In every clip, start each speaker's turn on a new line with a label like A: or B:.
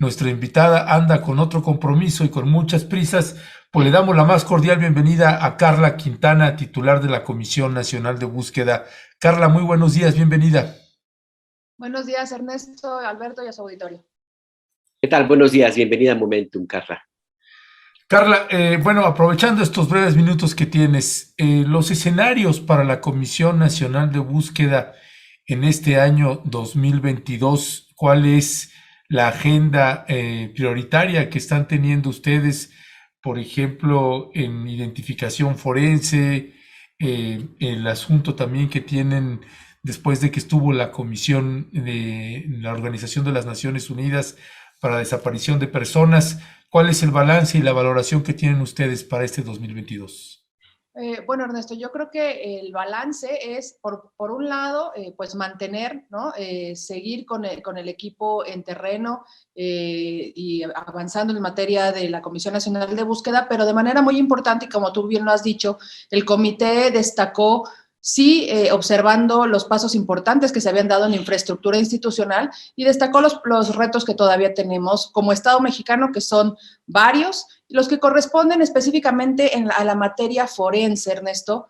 A: nuestra invitada anda con otro compromiso y con muchas prisas, pues le damos la más cordial bienvenida a Carla Quintana, titular de la Comisión Nacional de Búsqueda. Carla, muy buenos días, bienvenida.
B: Buenos días, Ernesto, Alberto y a su auditorio.
C: ¿Qué tal? Buenos días, bienvenida a Momentum, Carla.
A: Carla, bueno, aprovechando estos breves minutos que tienes, los escenarios para la Comisión Nacional de Búsqueda en este año 2022, ¿cuál es la agenda prioritaria que están teniendo ustedes, por ejemplo, en identificación forense, el asunto también que tienen después de que estuvo la Comisión de la Organización de las Naciones Unidas para la Desaparición de Personas? ¿Cuál es el balance y la valoración que tienen ustedes para este 2022?
B: Bueno, Ernesto, yo creo que el balance es, por un lado, pues mantener, ¿no? Seguir con el equipo en terreno y avanzando en materia de la Comisión Nacional de Búsqueda, pero de manera muy importante, y como tú bien lo has dicho, el comité destacó sí, observando los pasos importantes que se habían dado en infraestructura institucional y destacó los retos que todavía tenemos como Estado mexicano, que son varios, los que corresponden específicamente a la materia forense, Ernesto.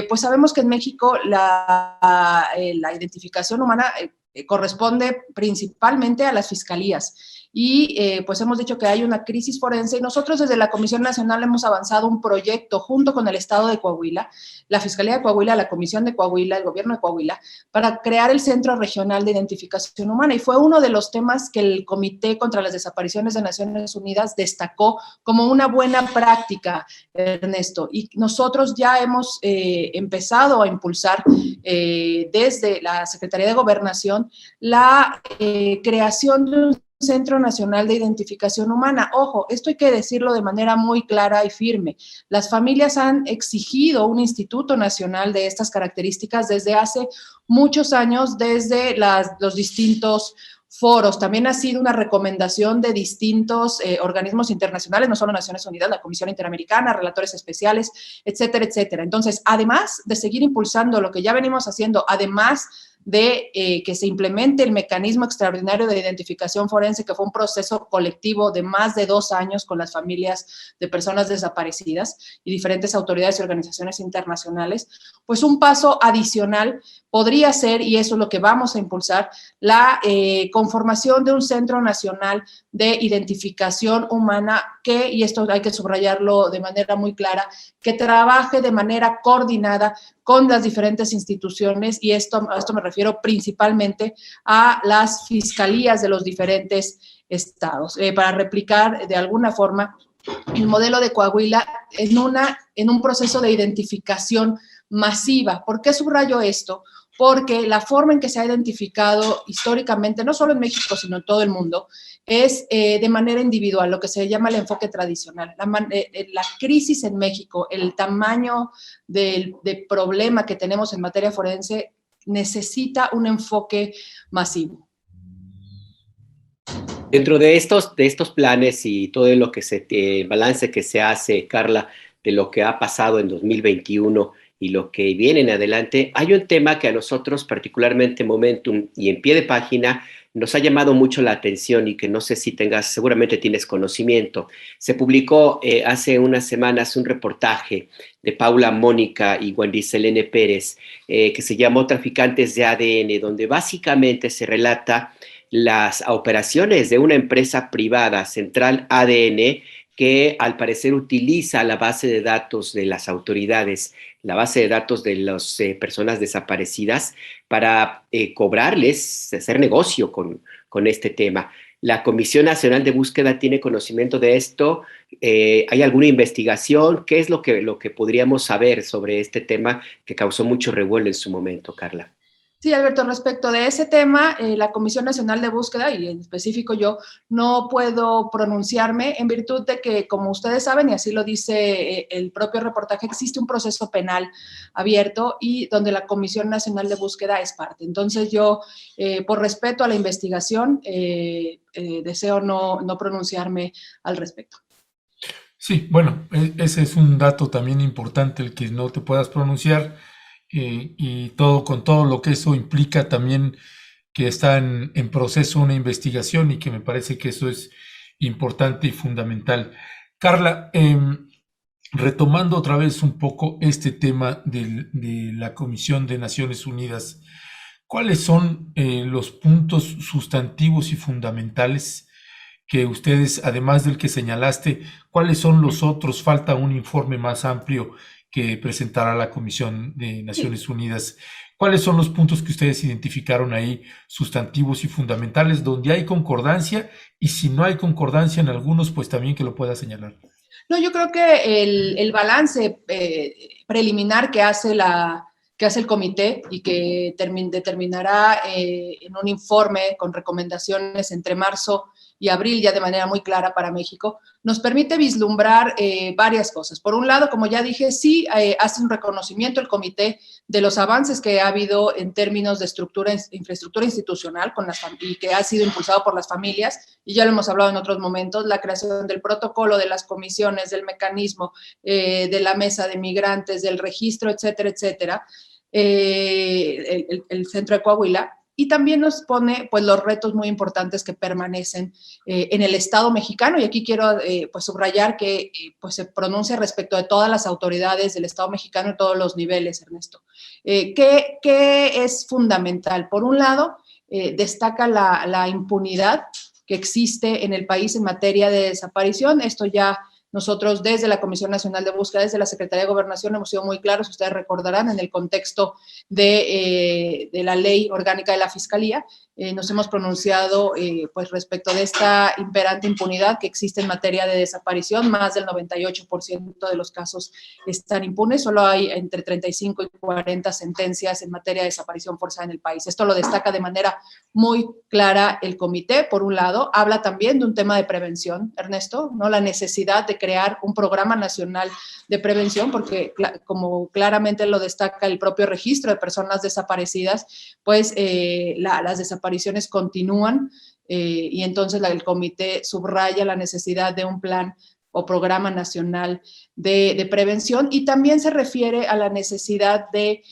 B: Pues sabemos que en México la identificación humana corresponde principalmente a las fiscalías. Y pues hemos dicho que hay una crisis forense y nosotros desde la Comisión Nacional hemos avanzado un proyecto junto con el Estado de Coahuila, la Fiscalía de Coahuila, la Comisión de Coahuila, el Gobierno de Coahuila, para crear el Centro Regional de Identificación Humana. Y fue uno de los temas que el Comité contra las Desapariciones de Naciones Unidas destacó como una buena práctica, Ernesto. Y nosotros ya hemos empezado a impulsar desde la Secretaría de Gobernación la creación de un Centro Nacional de Identificación Humana. Ojo, esto hay que decirlo de manera muy clara y firme. Las familias han exigido un instituto nacional de estas características desde hace muchos años, desde los distintos foros. También ha sido una recomendación de distintos organismos internacionales, no solo Naciones Unidas, la Comisión Interamericana, relatores especiales, etcétera, etcétera. Entonces, además de seguir impulsando lo que ya venimos haciendo, además de que se implemente el mecanismo extraordinario de identificación forense, que fue un proceso colectivo de más de 2 años con las familias de personas desaparecidas y diferentes autoridades y organizaciones internacionales, pues un paso adicional podría ser, y eso es lo que vamos a impulsar, la conformación de un Centro Nacional de Identificación Humana que, y esto hay que subrayarlo de manera muy clara, que trabaje de manera coordinada con las diferentes instituciones, y a esto me refiero principalmente a las fiscalías de los diferentes estados, para replicar de alguna forma el modelo de Coahuila en un proceso de identificación masiva. ¿Por qué subrayo esto? Porque la forma en que se ha identificado históricamente, no solo en México, sino en todo el mundo, es de manera individual, lo que se llama el enfoque tradicional. La crisis en México, el tamaño de problema que tenemos en materia forense, necesita un enfoque masivo.
C: Dentro de estos planes y todo lo que el balance que se hace, Carla, de lo que ha pasado en 2021 y lo que viene en adelante, hay un tema que a nosotros, particularmente Momentum y en pie de página, nos ha llamado mucho la atención y que no sé si seguramente tienes conocimiento. Se publicó hace unas semanas un reportaje de Paula Mónica y Wendy Selene Pérez que se llamó Traficantes de ADN, donde básicamente se relata las operaciones de una empresa privada, Central ADN, que al parecer utiliza la base de datos de las autoridades, la base de datos de las personas desaparecidas para cobrarles, hacer negocio con este tema. ¿La Comisión Nacional de Búsqueda tiene conocimiento de esto? ¿Hay alguna investigación? ¿Qué es lo que podríamos saber sobre este tema que causó mucho revuelo en su momento, Carla?
B: Sí, Alberto, respecto de ese tema, la Comisión Nacional de Búsqueda, y en específico yo, no puedo pronunciarme en virtud de que, como ustedes saben, y así lo dice el propio reportaje, existe un proceso penal abierto y donde la Comisión Nacional de Búsqueda es parte. Entonces yo, por respeto a la investigación, deseo no pronunciarme al respecto.
A: Sí, bueno, ese es un dato también importante, el que no te puedas pronunciar, y con todo lo que eso implica también que está en proceso una investigación y que me parece que eso es importante y fundamental. Carla, retomando otra vez un poco este tema de la Comisión de Naciones Unidas, ¿cuáles son los puntos sustantivos y fundamentales que ustedes, además del que señalaste, cuáles son los otros? Falta un informe más amplio que presentará la Comisión de Naciones Unidas. ¿Cuáles son los puntos que ustedes identificaron ahí, sustantivos y fundamentales, donde hay concordancia? Y si no hay concordancia en algunos, pues también que lo pueda señalar.
B: No, yo creo que el balance preliminar que hace el comité y que determinará en un informe con recomendaciones entre marzo y abril, ya de manera muy clara para México, nos permite vislumbrar varias cosas. Por un lado, como ya dije, sí hace un reconocimiento el comité de los avances que ha habido en términos de infraestructura institucional y que ha sido impulsado por las familias, y ya lo hemos hablado en otros momentos, la creación del protocolo, de las comisiones, del mecanismo, de la mesa de migrantes, del registro, etcétera, etcétera, el Centro de Coahuila. Y también nos pone pues, los retos muy importantes que permanecen en el Estado mexicano. Y aquí quiero pues, subrayar que pues, se pronuncia respecto de todas las autoridades del Estado mexicano en todos los niveles, Ernesto. ¿Qué es fundamental? Por un lado, destaca la impunidad que existe en el país en materia de desaparición. Esto ya nosotros desde la Comisión Nacional de Búsqueda, desde la Secretaría de Gobernación, hemos sido muy claros, ustedes recordarán, en el contexto de la Ley Orgánica de la Fiscalía, nos hemos pronunciado pues respecto de esta imperante impunidad que existe en materia de desaparición. Más del 98% de los casos están impunes, solo hay entre 35 y 40 sentencias en materia de desaparición forzada en el país. Esto lo destaca de manera muy clara el comité. Por un lado, habla también de un tema de prevención, Ernesto, ¿no? La necesidad de crear un programa nacional de prevención, porque como claramente lo destaca el propio registro de personas desaparecidas, pues las desapariciones continúan y entonces el comité subraya la necesidad de un plan o programa nacional de prevención, y también se refiere a la necesidad de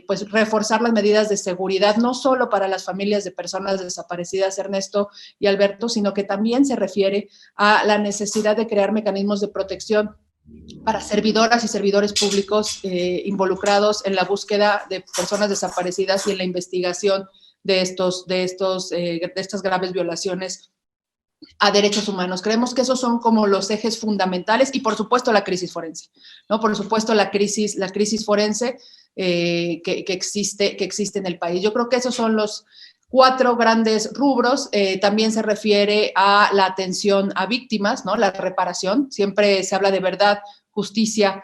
B: pues reforzar las medidas de seguridad, no solo para las familias de personas desaparecidas, Ernesto y Alberto, sino que también se refiere a la necesidad de crear mecanismos de protección para servidoras y servidores públicos involucrados en la búsqueda de personas desaparecidas y en la investigación de estas graves violaciones a derechos humanos. Creemos que esos son como los ejes fundamentales, y por supuesto la crisis forense, ¿no? Por supuesto la crisis forense que existe en el país. Yo creo que esos son los 4 grandes rubros. También se refiere a la atención a víctimas, ¿no? La reparación. Siempre se habla de verdad, justicia,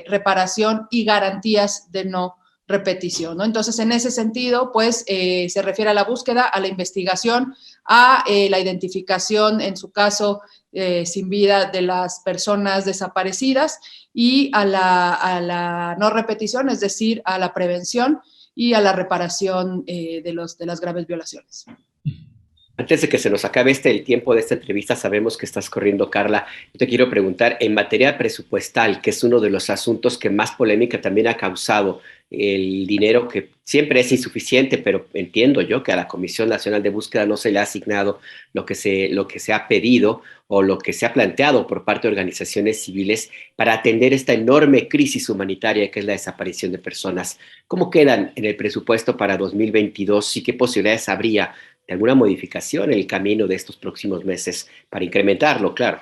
B: reparación y garantías de no repetición, ¿no? Entonces, en ese sentido, pues, se refiere a la búsqueda, a la investigación, a la identificación, en su caso, sin vida de las personas desaparecidas, y a la no repetición, es decir, a la prevención y a la reparación de las graves violaciones.
C: Antes de que se nos acabe el tiempo de esta entrevista, sabemos que estás corriendo, Carla. Yo te quiero preguntar, en materia presupuestal, que es uno de los asuntos que más polémica también ha causado, el dinero que siempre es insuficiente, pero entiendo yo que a la Comisión Nacional de Búsqueda no se le ha asignado lo que se ha pedido o lo que se ha planteado por parte de organizaciones civiles para atender esta enorme crisis humanitaria que es la desaparición de personas. ¿Cómo quedan en el presupuesto para 2022 y qué posibilidades habría de alguna modificación en el camino de estos próximos meses para incrementarlo, claro?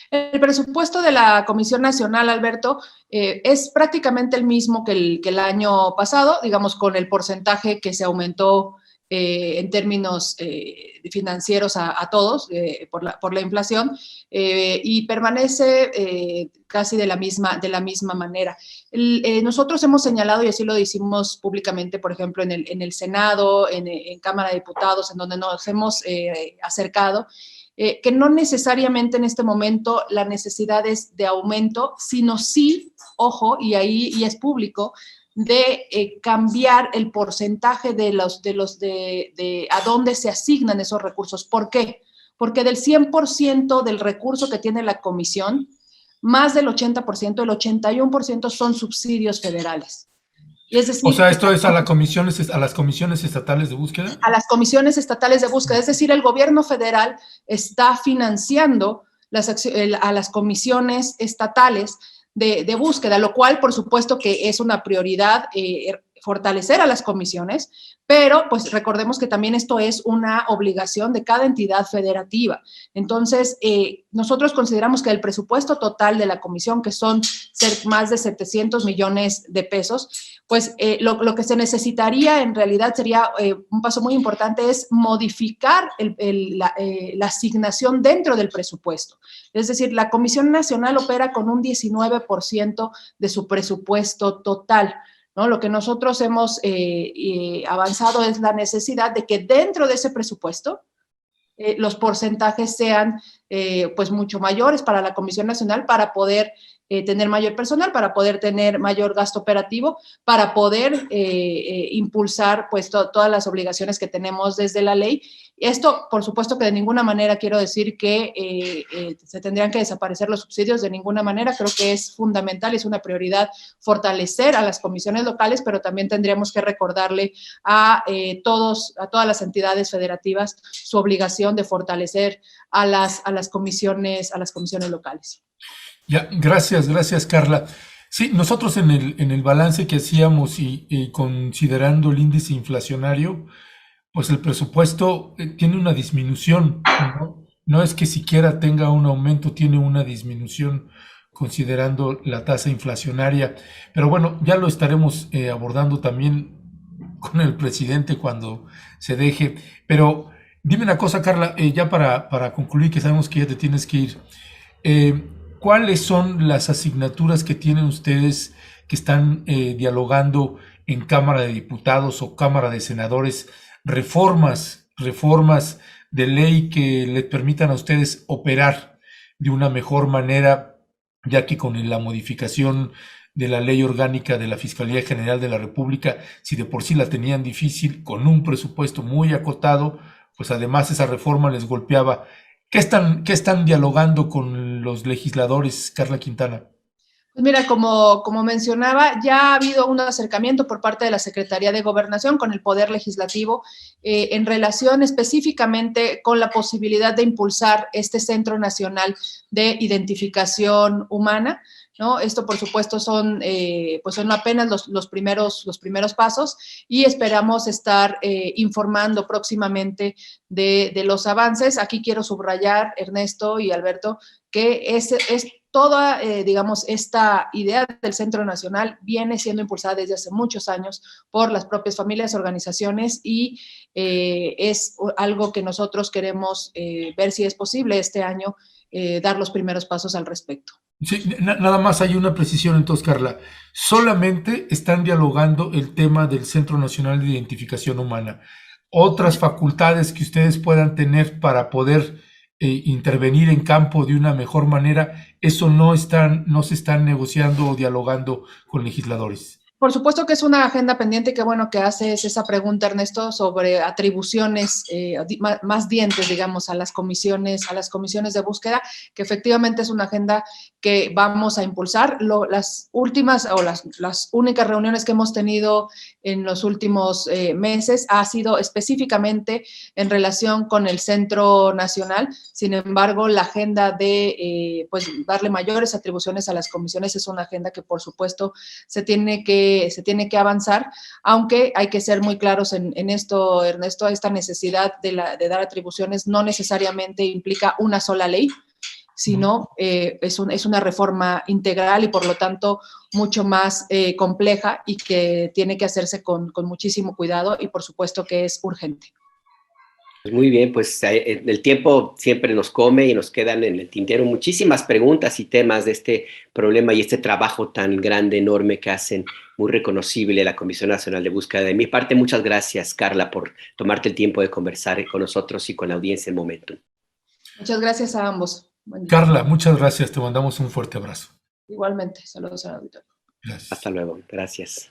B: El presupuesto de la Comisión Nacional, Alberto, es prácticamente el mismo que el año pasado, digamos, con el porcentaje que se aumentó en términos financieros a todos por la inflación, y permanece casi de la misma manera. Nosotros hemos señalado, y así lo decimos públicamente, por ejemplo, en el Senado, en Cámara de Diputados, en donde nos hemos acercado, que no necesariamente en este momento la necesidad es de aumento, sino sí, ojo, y es público, de cambiar el porcentaje de a dónde se asignan esos recursos. ¿Por qué? Porque del 100% del recurso que tiene la comisión, más del 80%, el 81% son subsidios federales. Y es
A: O
B: decir,
A: sea, esto es a las comisiones estatales de búsqueda.
B: a las comisiones estatales de búsqueda, es decir, el gobierno federal está financiando a las comisiones estatales de búsqueda, lo cual por supuesto que es una prioridad fortalecer a las comisiones, pero pues recordemos que también esto es una obligación de cada entidad federativa. Entonces, nosotros consideramos que el presupuesto total de la comisión, que son más de 700 millones de pesos, pues lo que se necesitaría en realidad sería un paso muy importante, es modificar la asignación dentro del presupuesto. Es decir, la Comisión Nacional opera con un 19% de su presupuesto total, ¿no? Lo que nosotros hemos avanzado es la necesidad de que dentro de ese presupuesto los porcentajes sean pues mucho mayores para la Comisión Nacional para poder tener mayor personal, para poder tener mayor gasto operativo, para poder impulsar pues todas las obligaciones que tenemos desde la ley. Esto, por supuesto que de ninguna manera quiero decir que se tendrían que desaparecer los subsidios, de ninguna manera. Creo que es fundamental, es una prioridad fortalecer a las comisiones locales, pero también tendríamos que recordarle a todas las entidades federativas su obligación de fortalecer a las comisiones locales.
A: Ya, gracias, Carla. Sí, nosotros en el balance que hacíamos y considerando el índice inflacionario, pues el presupuesto tiene una disminución, ¿no? No es que siquiera tenga un aumento, tiene una disminución considerando la tasa inflacionaria. Pero bueno, ya lo estaremos abordando también con el presidente cuando se deje. Pero dime una cosa, Carla, ya para concluir, que sabemos que ya te tienes que ir. Eh, ¿Cuáles son las asignaturas que tienen ustedes que están dialogando en Cámara de Diputados o Cámara de Senadores? Reformas de ley que les permitan a ustedes operar de una mejor manera, ya que con la modificación de la ley orgánica de la Fiscalía General de la República, si de por sí la tenían difícil, con un presupuesto muy acotado, pues además esa reforma les golpeaba. ¿Qué están dialogando con los legisladores, Carla Quintana?
B: Pues mira, como mencionaba, ya ha habido un acercamiento por parte de la Secretaría de Gobernación con el Poder Legislativo en relación específicamente con la posibilidad de impulsar este Centro Nacional de Identificación Humana, ¿no? Esto, por supuesto, son apenas los primeros pasos y esperamos estar informando próximamente de los avances. Aquí quiero subrayar, Ernesto y Alberto, que es toda, digamos, esta idea del Centro Nacional viene siendo impulsada desde hace muchos años por las propias familias, organizaciones y es algo que nosotros queremos ver si es posible este año dar los primeros pasos al respecto.
A: Sí, nada más hay una precisión entonces, Carla. Solamente están dialogando el tema del Centro Nacional de Identificación Humana. Otras facultades que ustedes puedan tener para poder intervenir en campo de una mejor manera, eso no se están negociando o dialogando con legisladores.
B: Por supuesto que es una agenda pendiente, que bueno que haces esa pregunta, Ernesto, sobre atribuciones más dientes, digamos, a las comisiones de búsqueda, que efectivamente es una agenda que vamos a impulsar. Las últimas o las únicas reuniones que hemos tenido en los últimos meses ha sido específicamente en relación con el Centro Nacional. Sin embargo, la agenda de darle mayores atribuciones a las comisiones es una agenda que, por supuesto, se tiene que avanzar, aunque hay que ser muy claros en esto, Ernesto. Esta necesidad de dar atribuciones no necesariamente implica una sola ley, sino es una reforma integral y por lo tanto mucho más compleja y que tiene que hacerse con muchísimo cuidado y por supuesto que es urgente.
C: Pues muy bien, pues el tiempo siempre nos come y nos quedan en el tintero muchísimas preguntas y temas de este problema y este trabajo tan grande, enorme que hacen, muy reconocible la Comisión Nacional de Búsqueda. De mi parte, muchas gracias, Carla, por tomarte el tiempo de conversar con nosotros y con la audiencia en Momentum.
B: Muchas gracias a ambos.
A: Carla, muchas gracias, te mandamos un fuerte abrazo.
B: Igualmente, saludos al auditorio.
A: Gracias.
C: Hasta luego, gracias.